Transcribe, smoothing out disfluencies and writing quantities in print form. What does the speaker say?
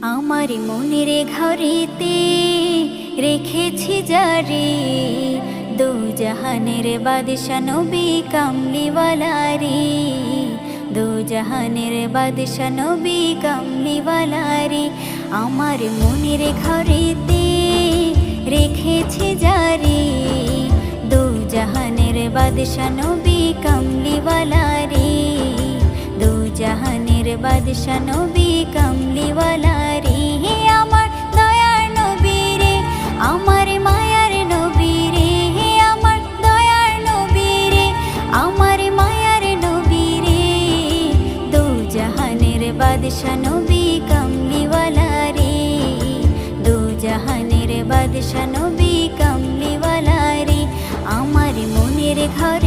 আমার মনের ঘরেতে রেখেছি যারে, দু জাহানের বাদশা নবী কামলিওয়ালা রে, দু জাহানের বাদশা নবী কামলিওয়ালা রে। আমার মনের ঘরেতে রেখেছি যারে, দু জাহানের বাদশা নবী কামলিওয়ালা রে, দু জাহানের বাদশা নবী কামলিওয়ালা রে। আমার দয়ার নবী রে, আমার মায়ার নবী রে, আমার দয়ার নবী রে, আমার মায়ার নবী রে, দু জাহানের বাদশা নবী কামলিওয়ালা রে, দু জাহানের বাদশা নবী কামলিওয়ালা রে। আমার মনের ঘরে